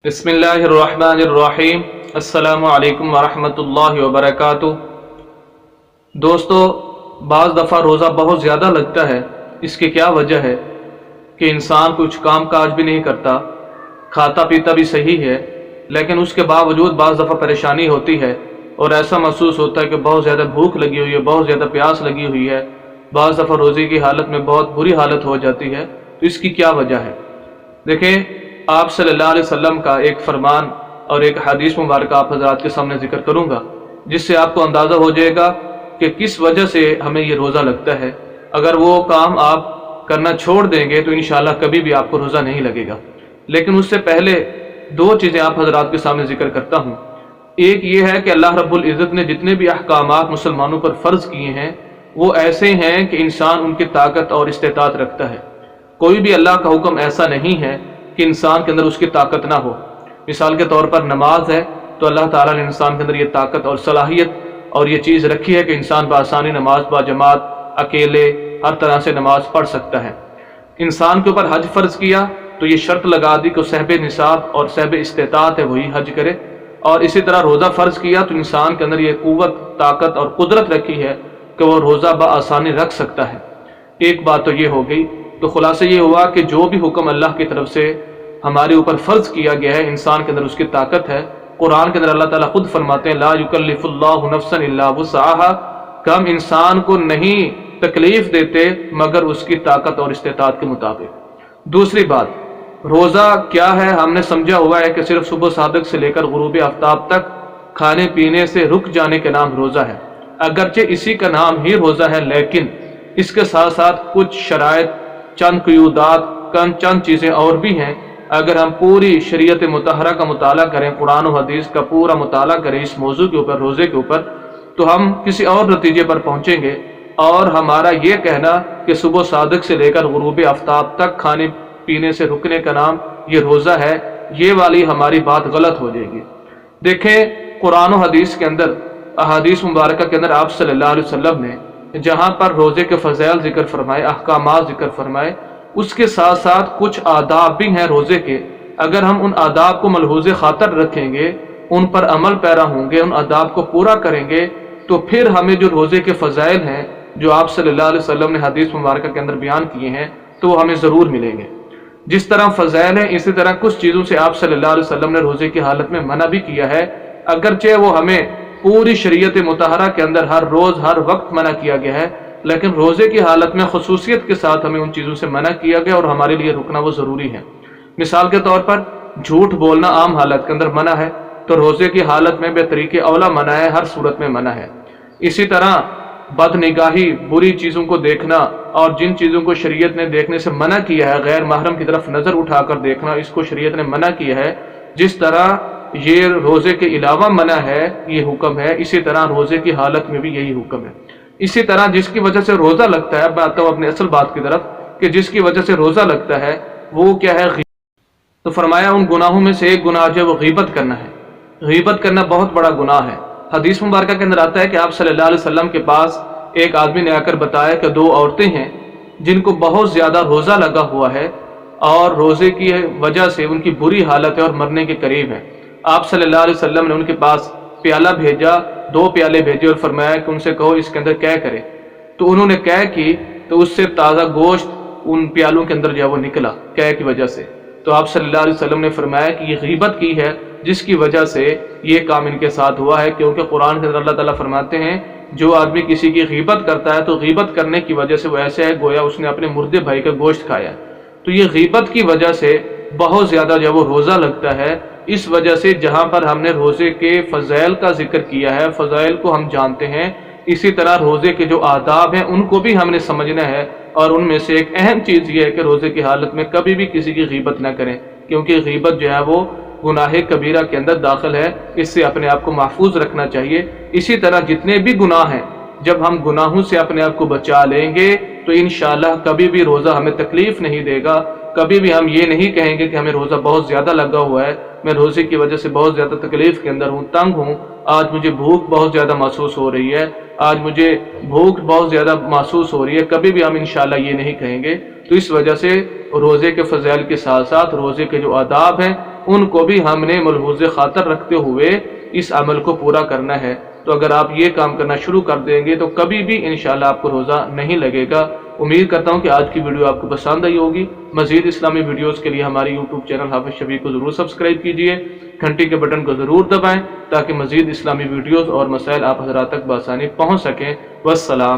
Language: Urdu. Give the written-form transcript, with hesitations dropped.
بسم اللہ الرحمن الرحیم۔ السلام علیکم ورحمۃ اللہ وبرکاتہ۔ دوستو، بعض دفعہ روزہ بہت زیادہ لگتا ہے۔ اس کی کیا وجہ ہے کہ انسان کچھ کام کاج بھی نہیں کرتا، کھاتا پیتا بھی صحیح ہے، لیکن اس کے باوجود بعض دفعہ پریشانی ہوتی ہے اور ایسا محسوس ہوتا ہے کہ بہت زیادہ بھوک لگی ہوئی ہے، بہت زیادہ پیاس لگی ہوئی ہے، بعض دفعہ روزے کی حالت میں بہت بری حالت ہو جاتی ہے۔ تو اس کی کیا وجہ ہے؟ دیکھیں، آپ صلی اللہ علیہ وسلم کا ایک فرمان اور ایک حدیث مبارکہ آپ حضرات کے سامنے ذکر کروں گا، جس سے آپ کو اندازہ ہو جائے گا کہ کس وجہ سے ہمیں یہ روزہ لگتا ہے۔ اگر وہ کام آپ کرنا چھوڑ دیں گے تو انشاءاللہ کبھی بھی آپ کو روزہ نہیں لگے گا۔ لیکن اس سے پہلے دو چیزیں آپ حضرات کے سامنے ذکر کرتا ہوں۔ ایک یہ ہے کہ اللہ رب العزت نے جتنے بھی احکامات مسلمانوں پر فرض کیے ہیں وہ ایسے ہیں کہ انسان ان کی طاقت اور استطاعت رکھتا ہے۔ کوئی بھی اللہ کا حکم ایسا نہیں ہے کہ انسان کے اندر اس کی طاقت نہ ہو۔ مثال کے طور پر نماز ہے تو اللہ تعالیٰ نے انسان کے اندر یہ طاقت اور صلاحیت اور یہ چیز رکھی ہے کہ انسان بآسانی نماز با جماعت اکیلے ہر طرح سے نماز پڑھ سکتا ہے۔ انسان کے اوپر حج فرض کیا تو یہ شرط لگا دی کہ صاحب نصاب اور صاحب استطاعت ہے وہی حج کرے، اور اسی طرح روزہ فرض کیا تو انسان کے اندر یہ قوت، طاقت اور قدرت رکھی ہے کہ وہ روزہ بآسانی رکھ سکتا ہے۔ ایک بات تو یہ ہو گئی۔ تو خلاصہ یہ ہوا کہ جو بھی حکم اللہ کی طرف سے ہمارے اوپر فرض کیا گیا ہے انسان کے اندر اس کی طاقت ہے۔ قرآن کے اندر اللہ تعالیٰ خود فرماتے ہیں لا یکلف اللہ نفسا الا وسعها، کہ ہم انسان کو نہیں تکلیف دیتے مگر اس کی طاقت اور استطاعت کے مطابق۔ دوسری بات، روزہ کیا ہے؟ ہم نے سمجھا ہوا ہے کہ صرف صبح صادق سے لے کر غروب آفتاب تک کھانے پینے سے رک جانے کے نام روزہ ہے۔ اگرچہ اسی کا نام ہی روزہ ہے، لیکن اس کے ساتھ ساتھ کچھ شرائط، چند قیودات، چند چیزیں اور بھی ہیں۔ اگر ہم پوری شریعت مطہرہ کا مطالعہ کریں، قرآن و حدیث کا پورا مطالعہ کریں اس موضوع کے اوپر، روزے کے اوپر، تو ہم کسی اور نتیجے پر پہنچیں گے۔ اور ہمارا یہ کہنا کہ صبح صادق سے لے کر غروب آفتاب تک کھانے پینے سے رکنے کا نام یہ روزہ ہے، یہ والی ہماری بات غلط ہو جائے گی۔ دیکھیں، قرآن و حدیث کے اندر، احادیث مبارکہ کے اندر آپ صلی اللہ علیہ وسلم نے جہاں پر روزے کے فضائل ذکر فرمائے، احکامات ذکر فرمائے، اس کے ساتھ ساتھ کچھ آداب بھی ہیں روزے کے۔ اگر ہم ان آداب کو ملحوظ خاطر رکھیں گے، ان پر عمل پیرا ہوں گے، ان آداب کو پورا کریں گے، تو پھر ہمیں جو روزے کے فضائل ہیں جو آپ صلی اللہ علیہ وسلم نے حدیث مبارکہ کے اندر بیان کیے ہیں تو وہ ہمیں ضرور ملیں گے۔ جس طرح فضائل ہیں اسی طرح کچھ چیزوں سے آپ صلی اللہ علیہ وسلم نے روزے کی حالت میں منع بھی کیا ہے، اگرچہ وہ ہمیں پوری شریعت مطہرہ کے اندر ہر روز ہر وقت منع کیا گیا ہے، لیکن روزے کی حالت میں خصوصیت کے ساتھ ہمیں ان چیزوں سے منع کیا گیا اور ہمارے لیے رکنا وہ ضروری ہے۔ مثال کے طور پر جھوٹ بولنا عام حالت کے اندر منع ہے، تو روزے کی حالت میں بے طریقے اولا منع ہے، ہر صورت میں منع ہے۔ اسی طرح بد نگاہی، بری چیزوں کو دیکھنا اور جن چیزوں کو شریعت نے دیکھنے سے منع کیا ہے، غیر محرم کی طرف نظر اٹھا کر دیکھنا، اس کو شریعت نے منع کیا ہے۔ جس طرح یہ روزے کے علاوہ منع ہے، یہ حکم ہے، اسی طرح روزے کی حالت میں بھی یہی حکم ہے۔ اسی طرح جس کی وجہ سے روزہ لگتا ہے، میں آتا ہوں اپنی اصل بات کی طرف، کہ جس کی وجہ سے روزہ لگتا ہے وہ کیا ہے؟ غیبت۔ تو فرمایا ان گناہوں میں سے ایک گناہ جو ہے وہ غیبت کرنا ہے۔ غیبت کرنا بہت بڑا گناہ ہے۔ حدیث مبارکہ کے اندر آتا ہے کہ آپ صلی اللہ علیہ وسلم کے پاس ایک آدمی نے آ کر بتایا کہ دو عورتیں ہیں جن کو بہت زیادہ روزہ لگا ہوا ہے اور روزے کی وجہ سے ان کی بری حالت ہے اور مرنے کے قریب ہے۔ آپ صلی اللہ علیہ وسلم نے ان کے پاس پیالہ بھیجا، دو پیالے بھیجے اور فرمایا کہ ان سے کہو اس کے اندر قے کرے۔ تو انہوں نے قے کی تو اس سے تازہ گوشت ان پیالوں کے اندر جو ہے وہ نکلا قے کی وجہ سے۔ تو آپ صلی اللہ علیہ وسلم نے فرمایا کہ یہ غیبت کی ہے جس کی وجہ سے یہ کام ان کے ساتھ ہوا ہے، کیونکہ قرآن کے اندر اللہ تعالیٰ فرماتے ہیں جو آدمی کسی کی غیبت کرتا ہے تو غیبت کرنے کی وجہ سے وہ ایسے ہے گویا اس نے اپنے مردے بھائی کا گوشت کھایا ہے۔ تو یہ غیبت کی وجہ سے بہت زیادہ جو وہ روزہ لگتا ہے۔ اس وجہ سے جہاں پر ہم نے روزے کے فضائل کا ذکر کیا ہے، فضائل کو ہم جانتے ہیں، اسی طرح روزے کے جو آداب ہیں ان کو بھی ہم نے سمجھنا ہے، اور ان میں سے ایک اہم چیز یہ ہے کہ روزے کی حالت میں کبھی بھی کسی کی غیبت نہ کریں، کیونکہ غیبت جو ہے وہ گناہ کبیرہ کے اندر داخل ہے، اس سے اپنے آپ کو محفوظ رکھنا چاہیے۔ اسی طرح جتنے بھی گناہ ہیں، جب ہم گناہوں سے اپنے آپ کو بچا لیں گے تو انشاءاللہ کبھی بھی روزہ ہمیں تکلیف نہیں دے گا، کبھی بھی ہم یہ نہیں کہیں گے کہ ہمیں روزہ بہت زیادہ لگا ہوا ہے، میں روزے کی وجہ سے بہت زیادہ تکلیف کے اندر ہوں، تنگ ہوں، آج مجھے بھوک بہت زیادہ محسوس ہو رہی ہے، آج مجھے بھوک بہت زیادہ محسوس ہو رہی ہے، کبھی بھی ہم انشاءاللہ یہ نہیں کہیں گے۔ تو اس وجہ سے روزے کے فضائل کے ساتھ ساتھ روزے کے جو آداب ہیں ان کو بھی ہم نے ملحوظ خاطر رکھتے ہوئے اس عمل کو پورا کرنا ہے۔ تو اگر آپ یہ کام کرنا شروع کر دیں گے تو کبھی بھی انشاءاللہ آپ کو روزہ نہیں لگے گا۔ امید کرتا ہوں کہ آج کی ویڈیو آپ کو پسند آئی ہوگی۔ مزید اسلامی ویڈیوز کے لیے ہماری یوٹیوب چینل حافظ شفیع کو ضرور سبسکرائب کیجئے، گھنٹی کے بٹن کو ضرور دبائیں تاکہ مزید اسلامی ویڈیوز اور مسائل آپ حضرات تک بآسانی پہنچ سکیں۔ والسلام۔